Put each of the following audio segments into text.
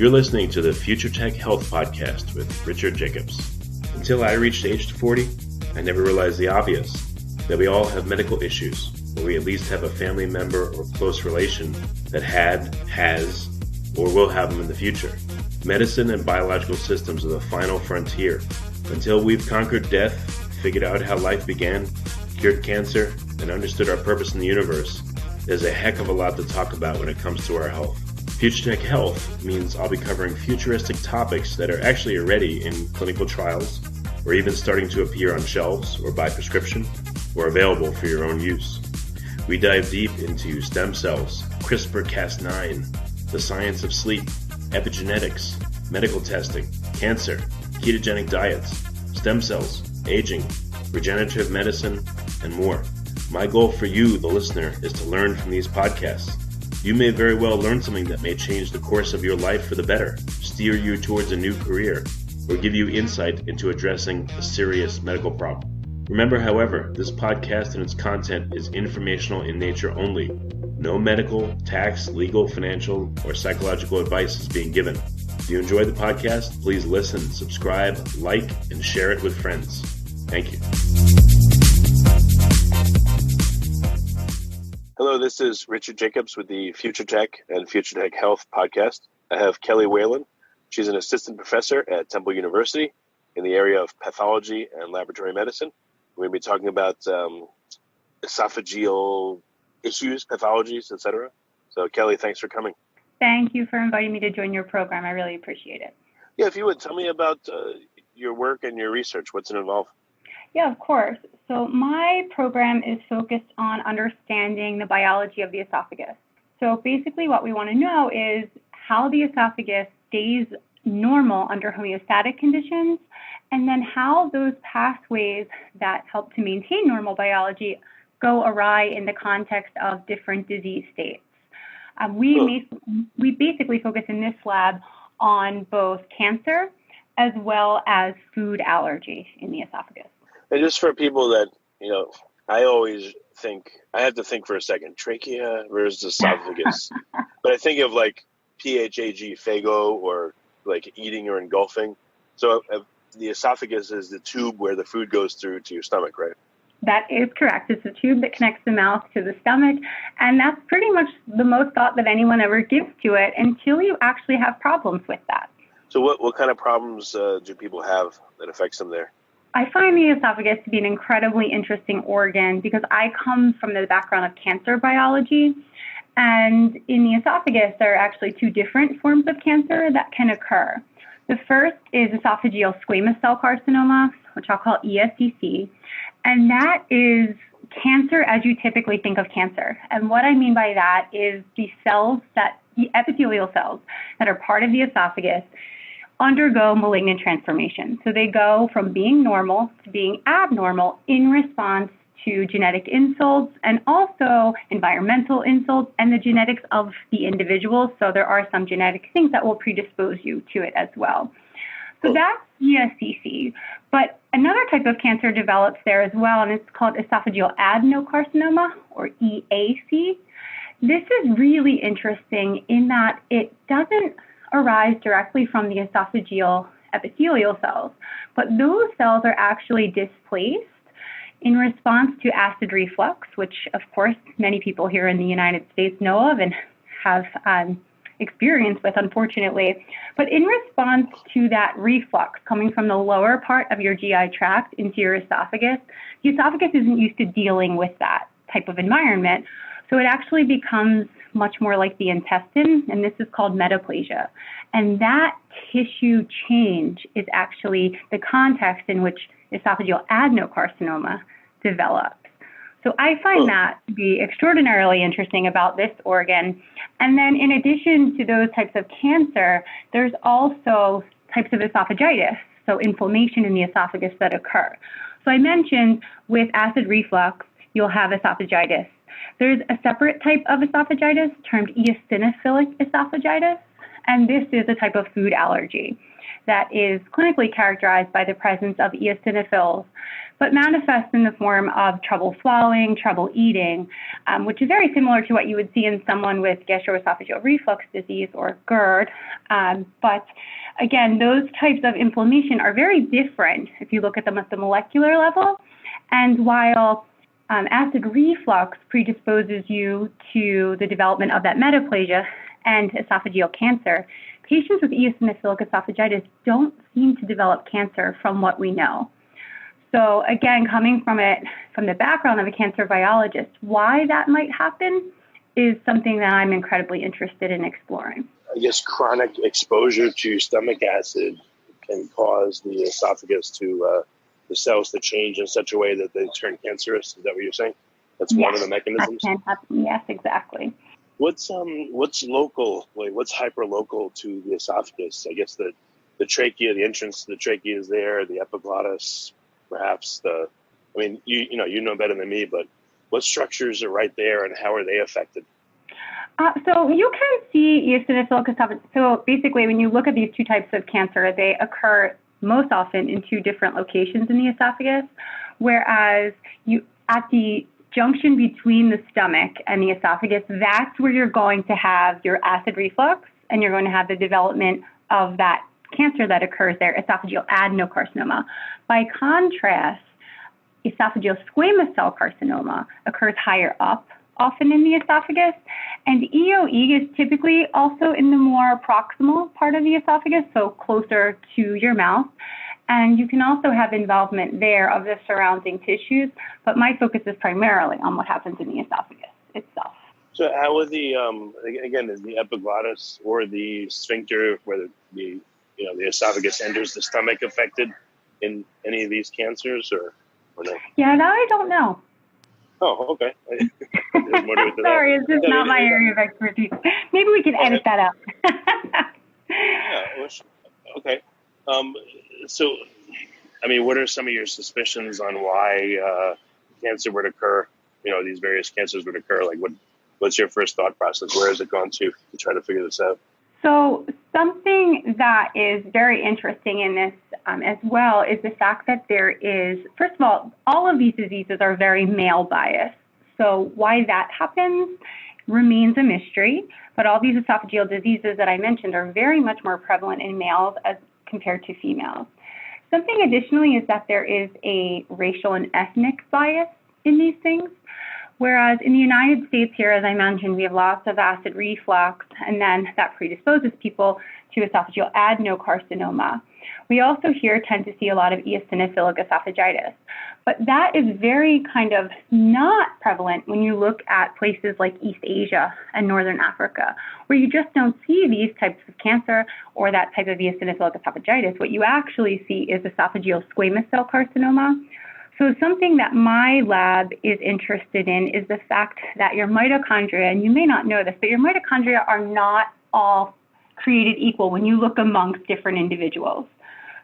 You're listening to the Future Tech Health Podcast with Richard Jacobs. Until I reached age 40, I never realized the obvious, that we all have medical issues, or we at least have a family member or close relation that had, has, or will have them in the future. Medicine and biological systems are the final frontier. Until we've conquered death, figured out how life began, cured cancer, and understood our purpose in the universe, there's a heck of a lot to talk about when it comes to our health. Future Tech Health means I'll be covering futuristic topics that are actually already in clinical trials, or even starting to appear on shelves or by prescription, or available for your own use. We dive deep into stem cells, CRISPR-Cas9, the science of sleep, epigenetics, medical testing, cancer, ketogenic diets, stem cells, aging, regenerative medicine, and more. My goal for you, the listener, is to learn from these podcasts. You may very well learn something that may change the course of your life for the better, steer you towards a new career, or give you insight into addressing a serious medical problem. Remember, however, this podcast and its content is informational in nature only. No medical, tax, legal, financial, or psychological advice is being given. If you enjoy the podcast, please listen, subscribe, like, and share it with friends. Thank you. Hello, this is Richard Jacobs with the Future Tech and Future Tech Health podcast. I have Kelly Whelan. She's an assistant professor at Temple University in the area of pathology and laboratory medicine. We're going to be talking about esophageal issues, pathologies, etc. So, Kelly, thanks for coming. Thank you for inviting me to join your program. I really appreciate it. Yeah, if you would, tell me about your work and your research. What's it involve? Yeah, of course. So my program is focused on understanding the biology of the esophagus. So basically what we want to know is how the esophagus stays normal under homeostatic conditions, and then how those pathways that help to maintain normal go awry in the context of different disease states. We basically focus in this lab on both cancer as well as food allergy in the esophagus. And just for people that, I always think, I have to think for a second, trachea versus esophagus. But I think of like PHAG, phago, or like eating or engulfing. So the esophagus is the tube where the food goes through to your stomach, right? That is correct. It's a tube that connects the mouth to the stomach, and that's pretty much the most thought that anyone ever gives to it until you actually have problems with that. So what kind of problems do people have that affects them there? I find the esophagus to be an incredibly interesting organ because I come from the background of cancer biology, and in the esophagus there are actually two different forms of cancer that can occur. The first is esophageal squamous cell carcinoma, which I'll call ESCC, and that is cancer as you typically think of cancer. And what I mean by that is the epithelial cells that are part of the esophagus undergo malignant transformation. So they go from being normal to being abnormal in response to genetic insults and also environmental insults and the genetics of the individual. So there are some genetic things that will predispose you to it as well. So that's ESCC. But another type of cancer develops there as well, and it's called esophageal adenocarcinoma, or EAC. This is really interesting in that it doesn't arise directly from the esophageal epithelial cells, but those cells are actually displaced in response to acid reflux, which of course many people here in the United States know of and have experience with, unfortunately. But in response to that reflux coming from the lower part of your GI tract into your esophagus, the esophagus isn't used to dealing with that type of environment. So it actually becomes much more like the intestine, and this is called metaplasia. And that tissue change is actually the context in which esophageal adenocarcinoma develops. So I find that to be extraordinarily interesting about this organ. And then in addition to those types of cancer, there's also types of esophagitis, so inflammation in the esophagus that occur. So I mentioned with acid reflux, you'll have esophagitis. There's a separate type of esophagitis termed eosinophilic esophagitis, and this is a type of food allergy. that is clinically characterized by the presence of eosinophils, but manifests in the form of trouble swallowing, trouble eating, which is very similar to what you would see in someone with gastroesophageal reflux disease or GERD. But again, those types of inflammation are very different if you look at them at the molecular level. And while acid reflux predisposes you to the development of that metaplasia and esophageal cancer, patients with eosinophilic esophagitis don't seem to develop cancer from what we know. So again, coming from the background of a cancer biologist, why that might happen is something that I'm incredibly interested in exploring. I guess chronic exposure to stomach acid can cause the esophagus to the cells to change in such a way that they turn cancerous. Is that what you're saying? That's one of the mechanisms? That can happen. Yes, exactly. What's local, what's hyperlocal to the esophagus? I guess the trachea, the entrance to the trachea is there, the epiglottis, perhaps you know better than me, but what structures are right there and how are they affected? So you can see eosinophilic esophagitis. So basically, when you look at these two types of cancer, they occur most often in two different locations in the esophagus, whereas at the junction between the stomach and the esophagus, that's where you're going to have your acid reflux and you're going to have the development of that cancer that occurs there, esophageal adenocarcinoma. By contrast, esophageal squamous cell carcinoma occurs higher up, often in the esophagus, and EOE is typically also in the more proximal part of the esophagus, so closer to your mouth. And you can also have involvement there of the surrounding tissues, but my focus is primarily on what happens in the esophagus itself. So how would is the epiglottis or the sphincter, where the esophagus enters the stomach, affected in any of these cancers or no? Yeah, that I don't know. Oh, okay. Sorry, it's just not my area of expertise. Maybe we can edit that out. Yeah, okay. What are some of your suspicions on why cancer would occur? These various cancers would occur. What's your first thought process? Where has it gone to try to figure this out? So something that is very interesting in this as well is the fact that there is, first of all of these diseases are very male biased. So why that happens remains a mystery, but all these esophageal diseases that I mentioned are very much more prevalent in males as compared to females. Something additionally is that there is a racial and ethnic bias in these things. Whereas in the United States here, as I mentioned, we have lots of acid reflux, and then that predisposes people to esophageal adenocarcinoma. We also here tend to see a lot of eosinophilic esophagitis. But that is very kind of not prevalent when you look at places like East Asia and Northern Africa, where you just don't see these types of cancer or that type of eosinophilic esophagitis. What you actually see is esophageal squamous cell carcinoma. So something that my lab is interested in is the fact that your mitochondria, and you may not know this, but your mitochondria are not all created equal when you look amongst different individuals.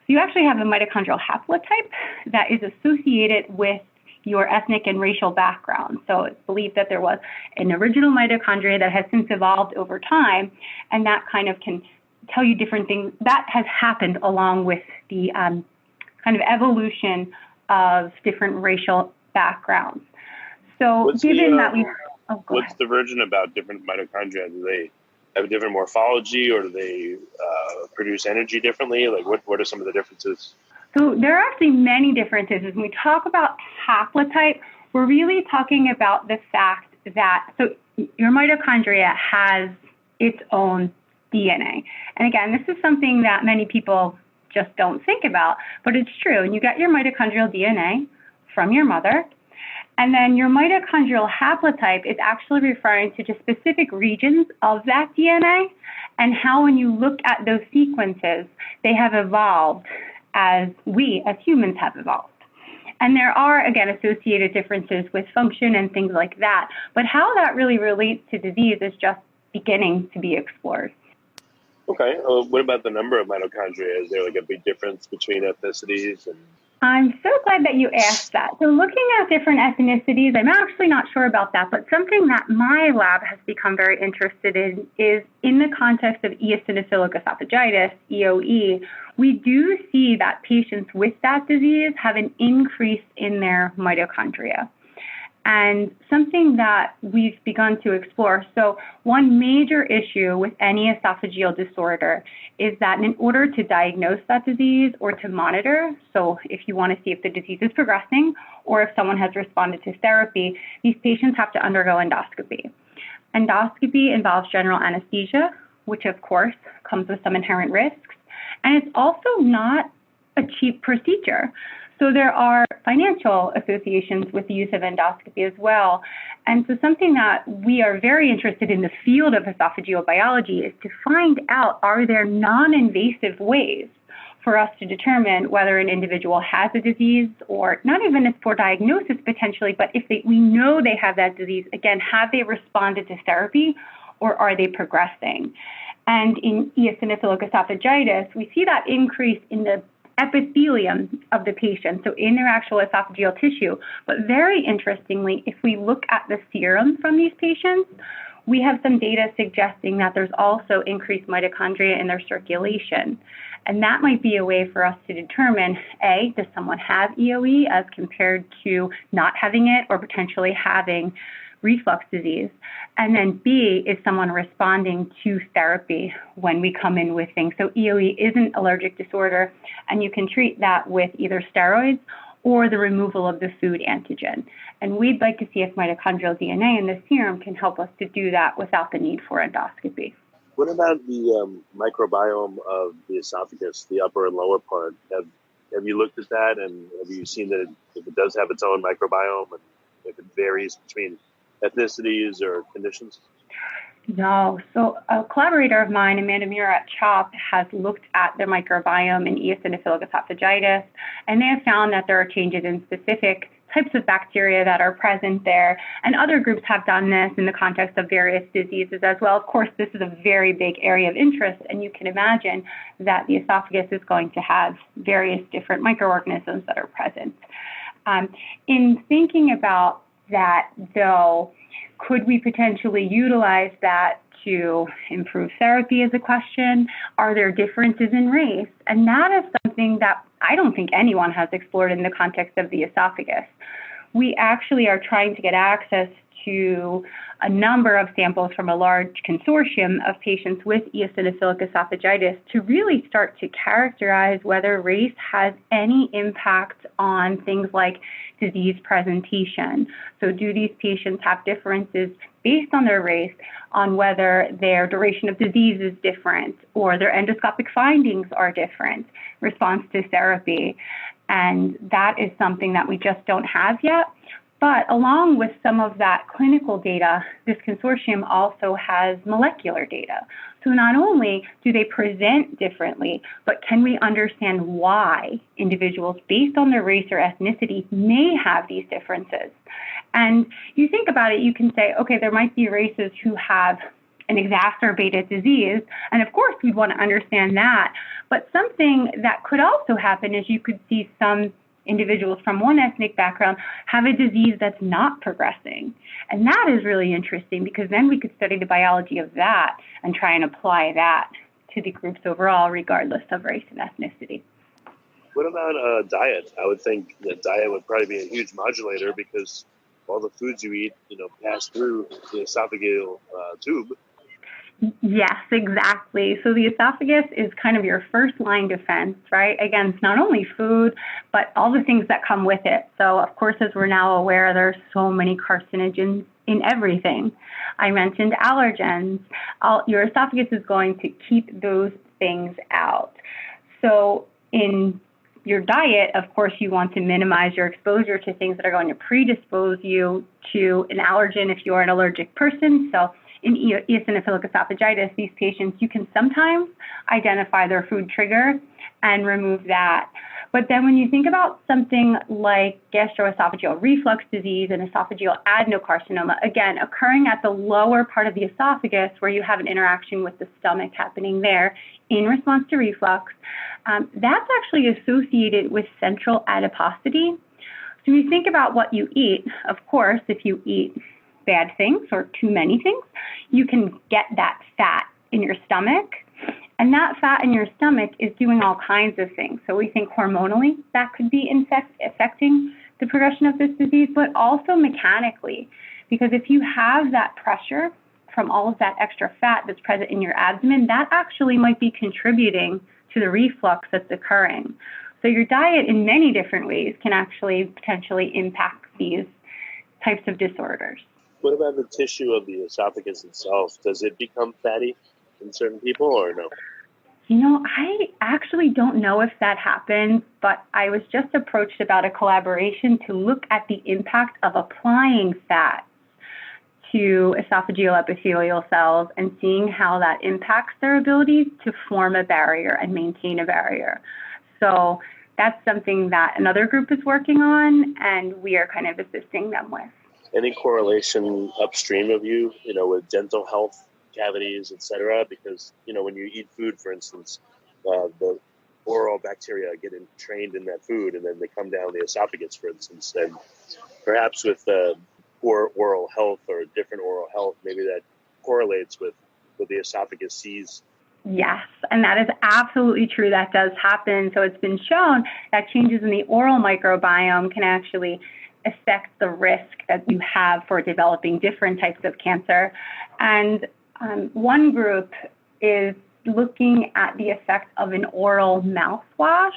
So you actually have a mitochondrial haplotype that is associated with your ethnic and racial background. So it's believed that there was an original mitochondria that has since evolved over time, and that kind of can tell you different things. That has happened along with the kind of evolution of different racial backgrounds. So what's the version about different mitochondria? Do they have a different morphology, or do they produce energy differently? What are some of the differences? So there are actually many differences. When we talk about haplotype, we're really talking about the fact that, so your mitochondria has its own DNA. And again, this is something that many people just don't think about, but it's true. And you get your mitochondrial DNA from your mother, and then your mitochondrial haplotype is actually referring to just specific regions of that DNA and how, when you look at those sequences, they have evolved as we, as humans, have evolved. And there are, again, associated differences with function and things like that, but how that really relates to disease is just beginning to be explored. Okay. What about the number of mitochondria? Is there a big difference between ethnicities? And I'm so glad that you asked that. So looking at different ethnicities, I'm actually not sure about that, but something that my lab has become very interested in is in the context of eosinophilic esophagitis, EOE, we do see that patients with that disease have an increase in their mitochondria. And something that we've begun to explore. So one major issue with any esophageal disorder is that in order to diagnose that disease or to monitor, so if you want to see if the disease is progressing or if someone has responded to therapy, these patients have to undergo endoscopy. Endoscopy involves general anesthesia, which of course comes with some inherent risks. And it's also not a cheap procedure. So there are financial associations with the use of endoscopy as well. And so something that we are very interested in the field of esophageal biology is to find out, are there non-invasive ways for us to determine whether an individual has a disease, or not even for diagnosis potentially, but if we know they have that disease, again, have they responded to therapy or are they progressing? And in eosinophilic esophagitis, we see that increase in the epithelium of the patient, so in their actual esophageal tissue. But very interestingly, if we look at the serum from these patients, we have some data suggesting that there's also increased mitochondria in their circulation. And that might be a way for us to determine, A, does someone have EOE as compared to not having it or potentially having reflux disease? And then B, is someone responding to therapy when we come in with things? So EOE is an allergic disorder, and you can treat that with either steroids or the removal of the food antigen. And we'd like to see if mitochondrial DNA in the serum can help us to do that without the need for endoscopy. What about the microbiome of the esophagus, the upper and lower part? Have you looked at that, and have you seen that if it does have its own microbiome and if it varies between ethnicities or conditions? No. So a collaborator of mine, Amanda Muir at CHOP, has looked at the microbiome in eosinophilic esophagitis, and they have found that there are changes in specific types of bacteria that are present there. And other groups have done this in the context of various diseases as well. Of course, this is a very big area of interest, and you can imagine that the esophagus is going to have various different microorganisms that are present. In thinking about that, though, could we potentially utilize that to improve therapy is a question. Are there differences in race? And that is something that I don't think anyone has explored in the context of the esophagus. We actually are trying to get access to a number of samples from a large consortium of patients with eosinophilic esophagitis to really start to characterize whether race has any impact on things like disease presentation. So do these patients have differences based on their race on whether their duration of disease is different or their endoscopic findings are different, response to therapy? And that is something that we just don't have yet. But along with some of that clinical data, this consortium also has molecular data. So not only do they present differently, but can we understand why individuals based on their race or ethnicity may have these differences? And you think about it, you can say, okay, there might be races who have an exacerbated disease, and of course we'd want to understand that. But something that could also happen is you could see some individuals from one ethnic background have a disease that's not progressing. And that is really interesting because then we could study the biology of that and try and apply that to the groups overall, regardless of race and ethnicity. What about diet? I would think that diet would probably be a huge modulator because all the foods you eat, pass through the esophageal tube. Yes, exactly. So the esophagus is kind of your first line defense, right? Again, it's not only food, but all the things that come with it. So of course, as we're now aware, there are so many carcinogens in everything. I mentioned allergens. Your esophagus is going to keep those things out. So in your diet, of course, you want to minimize your exposure to things that are going to predispose you to an allergen if you're an allergic person. So in eosinophilic esophagitis, these patients, you can sometimes identify their food trigger and remove that. But then when you think about something like gastroesophageal reflux disease and esophageal adenocarcinoma, again, occurring at the lower part of the esophagus where you have an interaction with the stomach happening there in response to reflux, that's actually associated with central adiposity. So when you think about what you eat, of course, if you eat bad things or too many things, you can get that fat in your stomach. And that fat in your stomach is doing all kinds of things. So we think hormonally that could be affecting the progression of this disease, but also mechanically. Because if you have that pressure from all of that extra fat that's present in your abdomen, that actually might be contributing to the reflux that's occurring. So your diet in many different ways can actually potentially impact these types of disorders. What about the tissue of the esophagus itself? Does it become fatty in certain people or no? You know, I actually don't know if that happens, but I was just approached about a collaboration to look at the impact of applying fat to esophageal epithelial cells and seeing how that impacts their ability to form a barrier and maintain a barrier. So that's something that another group is working on, and we are kind of assisting them with. Any correlation upstream of you, with dental health, cavities, etc.? Because, when you eat food, for instance, the oral bacteria get entrained in that food, and then they come down the esophagus, for instance. And perhaps with poor oral health or different oral health, maybe that correlates with the esophagus sees. Yes, and that is absolutely true. That does happen. So it's been shown that changes in the oral microbiome can actually affect the risk that you have for developing different types of cancer. And one group is looking at the effect of an oral mouthwash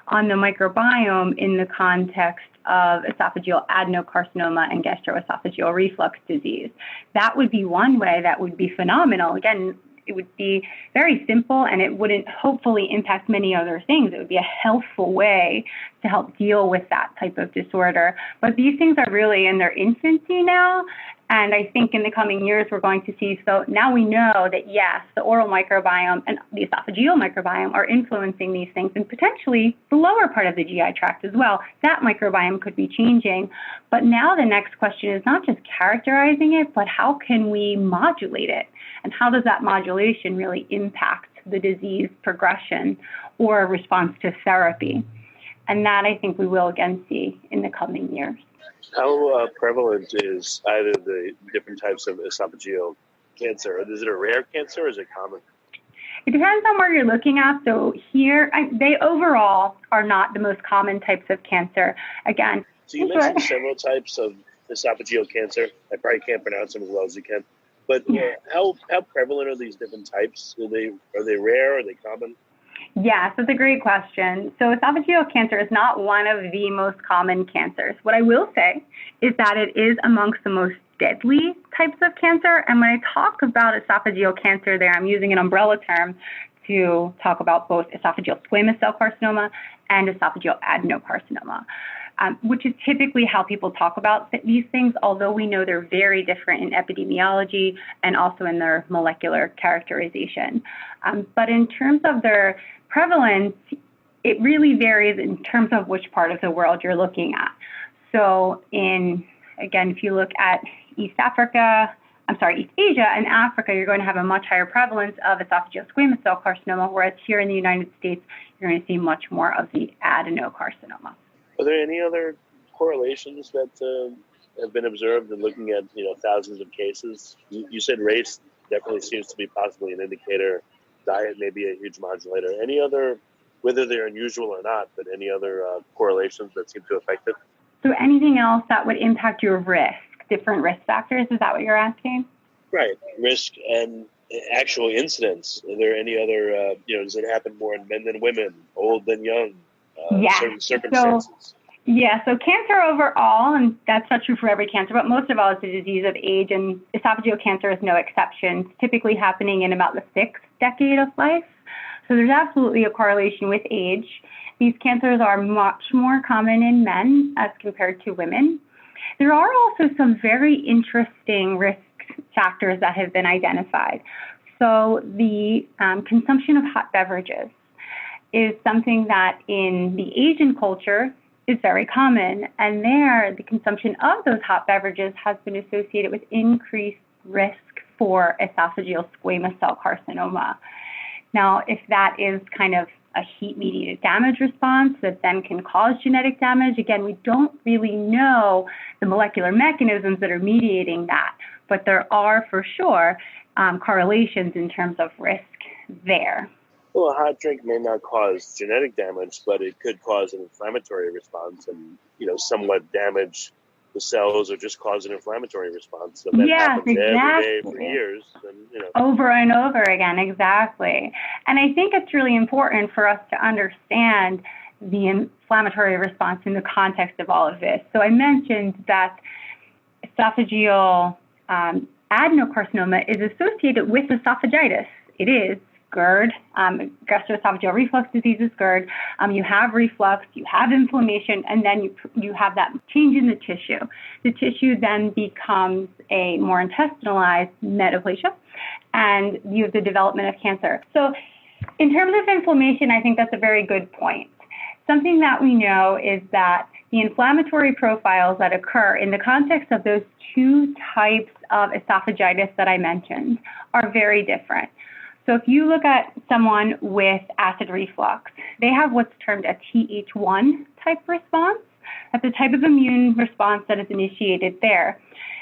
on the microbiome in the context of esophageal adenocarcinoma and gastroesophageal reflux disease. That would be one way that would be phenomenal. Again, it would be very simple and it wouldn't hopefully impact many other things. It would be a healthful way to help deal with that type of disorder. But these things are really in their infancy now. And I think in the coming years, we're going to see, so now we know that yes, the oral microbiome and the esophageal microbiome are influencing these things, and potentially the lower part of the GI tract as well. That microbiome could be changing. But now the next question is not just characterizing it, but how can we modulate it? And how does that modulation really impact the disease progression or response to therapy? And that I think we will again see in the coming years. How prevalent is either the different types of esophageal cancer? Is it a rare cancer or is it common? It depends on where you're looking at. So here, they overall are not the most common types of cancer. Again, so you mentioned several types of esophageal cancer. I probably can't pronounce them as well as you can. But how prevalent are these different types? Are they rare? Are they common? Yes, that's a great question. So esophageal cancer is not one of the most common cancers. What I will say is that it is amongst the most deadly types of cancer. And when I talk about esophageal cancer there, I'm using an umbrella term to talk about both esophageal squamous cell carcinoma and esophageal adenocarcinoma, which is typically how people talk about these things, although we know they're very different in epidemiology and also in their molecular characterization. But in terms of their prevalence, it really varies in terms of which part of the world you're looking at. So again, if you look at East Asia and Africa, you're going to have a much higher prevalence of esophageal squamous cell carcinoma, whereas here in the United States, you're going to see much more of the adenocarcinoma. Are there any other correlations that have been observed in looking at thousands of cases? You said race definitely seems to be possibly an indicator. Diet may be a huge modulator. Any other, whether they're unusual or not, but any other correlations that seem to affect it? So anything else that would impact your risk, different risk factors, is that what you're asking? Right, risk and actual incidence. Are there any other, does it happen more in men than women, old than young, certain circumstances? So cancer overall, and that's not true for every cancer, but most of all, it's a disease of age, and esophageal cancer is no exception. It's typically happening in about the 6th decade of life. So there's absolutely a correlation with age. These cancers are much more common in men as compared to women. There are also some very interesting risk factors that have been identified. So the consumption of hot beverages is something that in the Asian culture is very common. And there, the consumption of those hot beverages has been associated with increased risk for esophageal squamous cell carcinoma. Now, if that is kind of a heat-mediated damage response that then can cause genetic damage, again, we don't really know the molecular mechanisms that are mediating that, but there are for sure correlations in terms of risk there. Well, a hot drink may not cause genetic damage, but it could cause an inflammatory response and, somewhat damage the cells or just cause an inflammatory response. And that happens every day for years. And, Over and over again, exactly. And I think it's really important for us to understand the inflammatory response in the context of all of this. So I mentioned that esophageal adenocarcinoma is associated with esophagitis. It is GERD, gastroesophageal reflux diseases, GERD. You have reflux, you have inflammation, and then you have that change in the tissue. The tissue then becomes a more intestinalized metaplasia, and you have the development of cancer. So in terms of inflammation, I think that's a very good point. Something that we know is that the inflammatory profiles that occur in the context of those two types of esophagitis that I mentioned are very different. So if you look at someone with acid reflux, they have what's termed a Th1 type response. That's a type of immune response that is initiated there.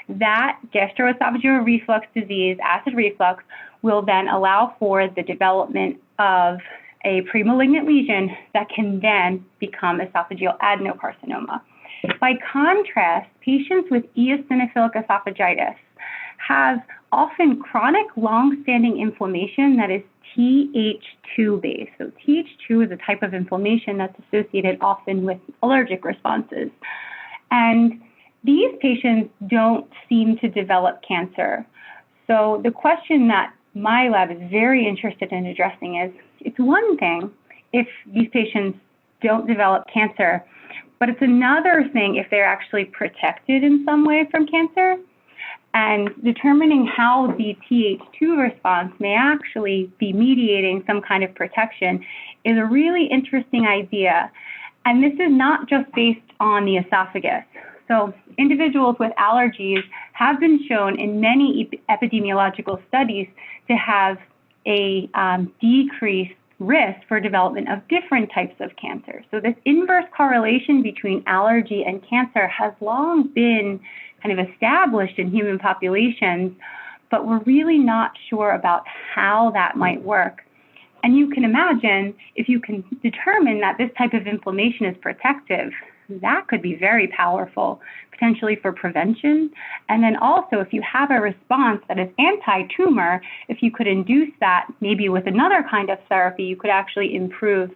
That gastroesophageal reflux disease, acid reflux, will then allow for the development of a premalignant lesion that can then become esophageal adenocarcinoma. By contrast, patients with eosinophilic esophagitis have often chronic long-standing inflammation that is Th2 based. So Th2 is a type of inflammation that's associated often with allergic responses. And these patients don't seem to develop cancer. So the question that my lab is very interested in addressing is, it's one thing if these patients don't develop cancer, but it's another thing if they're actually protected in some way from cancer. And determining how the Th2 response may actually be mediating some kind of protection is a really interesting idea. And this is not just based on the esophagus. So individuals with allergies have been shown in many epidemiological studies to have a decreased risk for development of different types of cancer. So this inverse correlation between allergy and cancer has long been kind of established in human populations, but we're really not sure about how that might work. And you can imagine if you can determine that this type of inflammation is protective, that could be very powerful, potentially for prevention. And then also, if you have a response that is anti-tumor, if you could induce that maybe with another kind of therapy, you could actually improve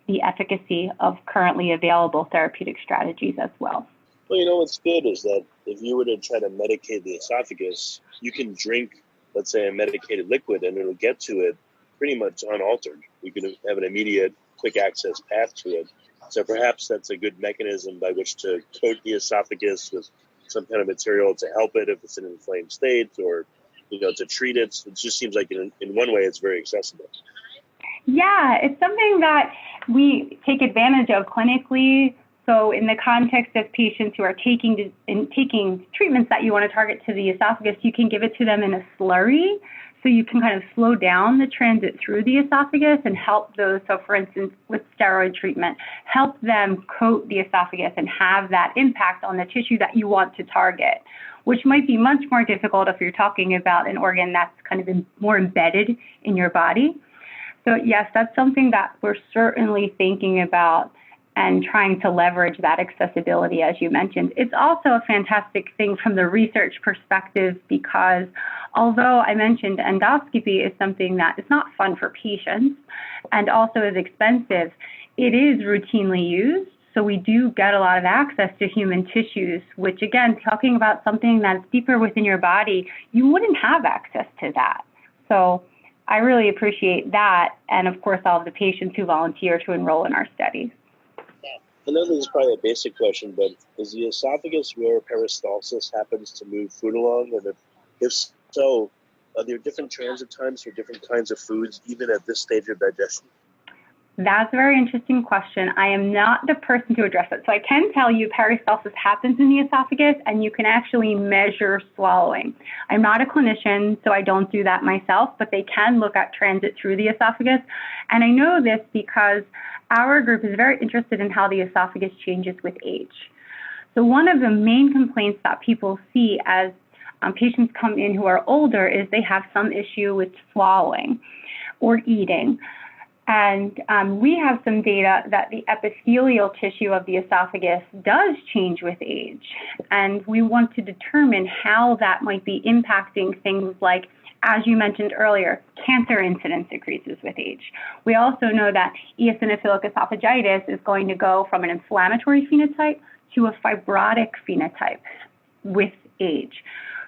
the efficacy of currently available therapeutic strategies as well. Well, what's good is that if you were to try to medicate the esophagus, you can drink, let's say, a medicated liquid, and it'll get to it pretty much unaltered. You can have an immediate, quick access path to it. So perhaps that's a good mechanism by which to coat the esophagus with some kind of material to help it if it's in an inflamed state, or, to treat it. It just seems like in one way it's very accessible. Yeah, it's something that we take advantage of clinically. So in the context of patients who are taking treatments that you want to target to the esophagus, you can give it to them in a slurry. So you can kind of slow down the transit through the esophagus and help those. So for instance, with steroid treatment, help them coat the esophagus and have that impact on the tissue that you want to target, which might be much more difficult if you're talking about an organ that's kind of more embedded in your body. So yes, that's something that we're certainly thinking about and trying to leverage that accessibility, as you mentioned. It's also a fantastic thing from the research perspective because although I mentioned endoscopy is something that is not fun for patients and also is expensive, it is routinely used. So we do get a lot of access to human tissues, which again, talking about something that's deeper within your body, you wouldn't have access to that. So I really appreciate that. And of course, all of the patients who volunteer to enroll in our studies. I know this is probably a basic question, but is the esophagus where peristalsis happens to move food along? And if so, are there different transit times for different kinds of foods, even at this stage of digestion? That's a very interesting question. I am not the person to address it. So I can tell you peristalsis happens in the esophagus, and you can actually measure swallowing. I'm not a clinician, so I don't do that myself, but they can look at transit through the esophagus. And I know this because our group is very interested in how the esophagus changes with age. So one of the main complaints that people see as patients come in who are older is they have some issue with swallowing or eating. And we have some data that the epithelial tissue of the esophagus does change with age. And we want to determine how that might be impacting things like, as you mentioned earlier, cancer incidence decreases with age. We also know that eosinophilic esophagitis is going to go from an inflammatory phenotype to a fibrotic phenotype with age.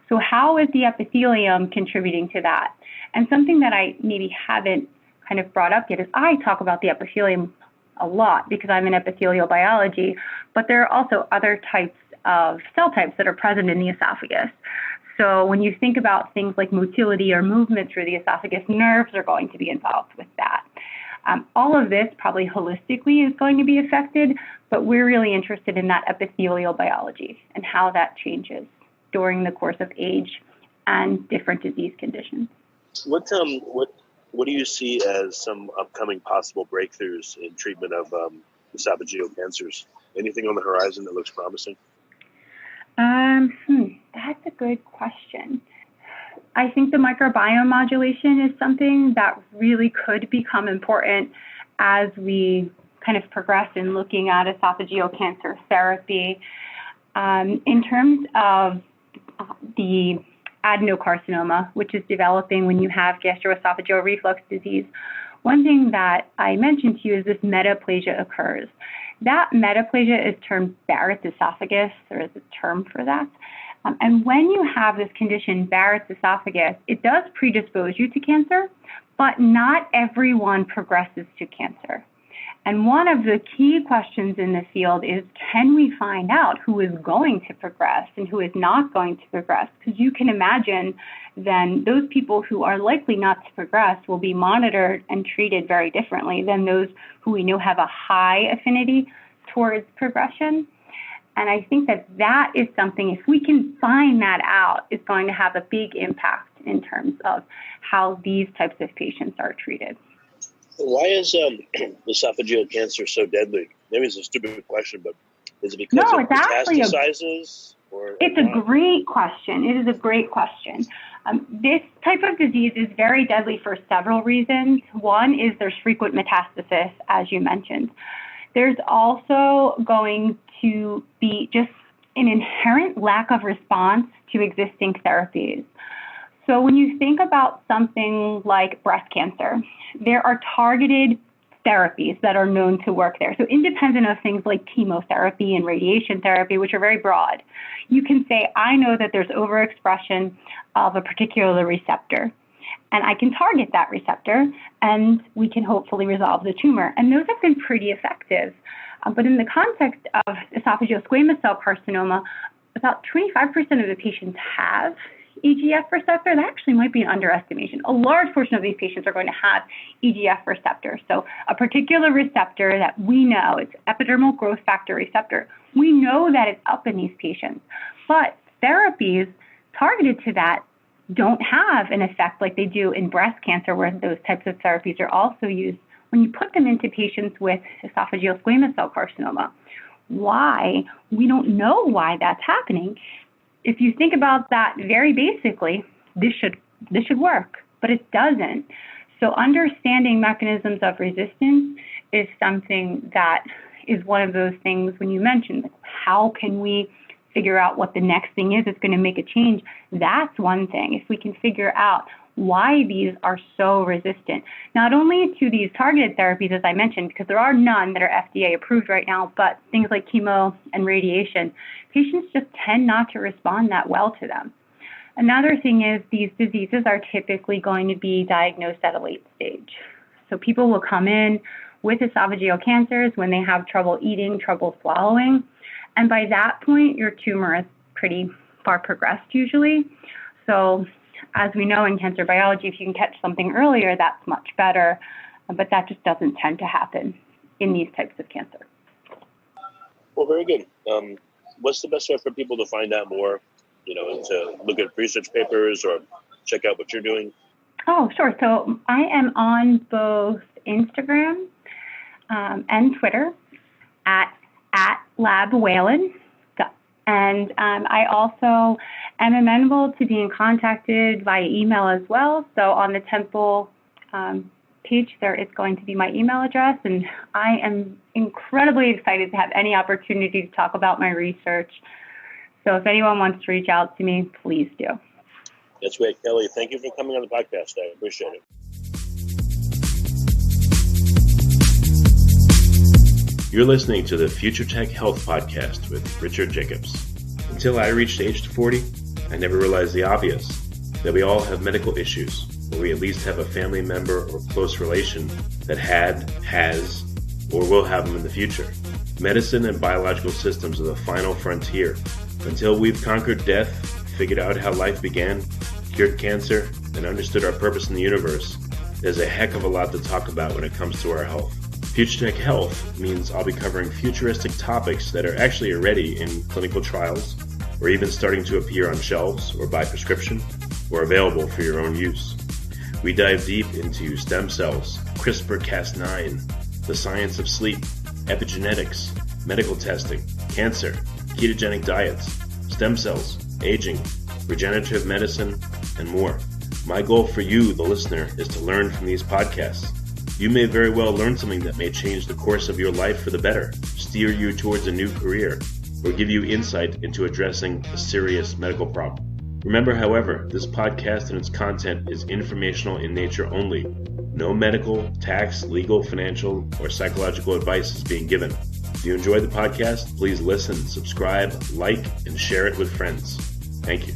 So how is the epithelium contributing to that? And something that I maybe haven't kind of brought up yet is I talk about the epithelium a lot because I'm in epithelial biology, but there are also other types of cell types that are present in the esophagus. So when you think about things like motility or movement through the esophagus, nerves are going to be involved with that. All of this probably holistically is going to be affected, but we're really interested in that epithelial biology and how that changes during the course of age and different disease conditions. What do you see as some upcoming possible breakthroughs in treatment of esophageal cancers? Anything on the horizon that looks promising? That's a good question. I think the microbiome modulation is something that really could become important as we kind of progress in looking at esophageal cancer therapy. In terms of the adenocarcinoma, which is developing when you have gastroesophageal reflux disease, one thing that I mentioned to you is this metaplasia occurs. That metaplasia is termed Barrett's esophagus. There is a term for that. And when you have this condition, Barrett's esophagus, it does predispose you to cancer, but not everyone progresses to cancer. And one of the key questions in the field is, can we find out who is going to progress and who is not going to progress? Because you can imagine then those people who are likely not to progress will be monitored and treated very differently than those who we know have a high affinity towards progression. And I think that that is something, if we can find that out, is going to have a big impact in terms of how these types of patients are treated. Why is esophageal cancer so deadly? Maybe it's a stupid question, but is it because of metastasizes? It's a great question. It is a great question. This type of disease is very deadly for several reasons. One is there's frequent metastasis, as you mentioned. There's also going to be just an inherent lack of response to existing therapies. So when you think about something like breast cancer, there are targeted therapies that are known to work there. So independent of things like chemotherapy and radiation therapy, which are very broad, you can say, I know that there's overexpression of a particular receptor, and I can target that receptor, and we can hopefully resolve the tumor. And those have been pretty effective. But in the context of esophageal squamous cell carcinoma, about 25% of the patients have EGF receptor. That actually might be an underestimation. A large portion of these patients are going to have EGF receptor. So a particular receptor that we know, it's epidermal growth factor receptor, we know that it's up in these patients. But therapies targeted to that don't have an effect like they do in breast cancer, where those types of therapies are also used. When you put them into patients with esophageal squamous cell carcinoma, why? We don't know why that's happening. If you think about that very basically, this should work, but it doesn't. So understanding mechanisms of resistance is something that is one of those things when you mentioned, how can we figure out what the next thing is that's going to make a change? That's one thing. If we can figure out why these are so resistant, not only to these targeted therapies, as I mentioned, because there are none that are FDA approved right now, but things like chemo and radiation, patients just tend not to respond that well to them. Another thing is these diseases are typically going to be diagnosed at a late stage. So people will come in with esophageal cancers when they have trouble eating, trouble swallowing, and by that point, your tumor is pretty far progressed usually. So as we know in cancer biology, if you can catch something earlier, that's much better. but that just doesn't tend to happen in these types of cancer. Well, very good. What's the best way for people to find out more, to look at research papers or check out what you're doing? Oh, sure. So I am on both Instagram and Twitter at @LabWhelan. And I also am amenable to being contacted via email as well. So on the Temple page, there is going to be my email address. And I am incredibly excited to have any opportunity to talk about my research. So if anyone wants to reach out to me, please do. That's great, Kelly. Thank you for coming on the podcast. I appreciate it. You're listening to the Future Tech Health Podcast with Richard Jacobs. Until I reached age 40, I never realized the obvious, that we all have medical issues, or we at least have a family member or close relation that has, or will have them in the future. Medicine and biological systems are the final frontier. Until we've conquered death, figured out how life began, cured cancer, and understood our purpose in the universe, there's a heck of a lot to talk about when it comes to our health. Future Tech Health means I'll be covering futuristic topics that are actually already in clinical trials, or even starting to appear on shelves or by prescription, or available for your own use. We dive deep into stem cells, CRISPR-Cas9, the science of sleep, epigenetics, medical testing, cancer, ketogenic diets, stem cells, aging, regenerative medicine, and more. My goal for you, the listener, is to learn from these podcasts. You may very well learn something that may change the course of your life for the better, steer you towards a new career, or give you insight into addressing a serious medical problem. Remember, however, this podcast and its content is informational in nature only. No medical, tax, legal, financial, or psychological advice is being given. If you enjoy the podcast, please listen, subscribe, like, and share it with friends. Thank you.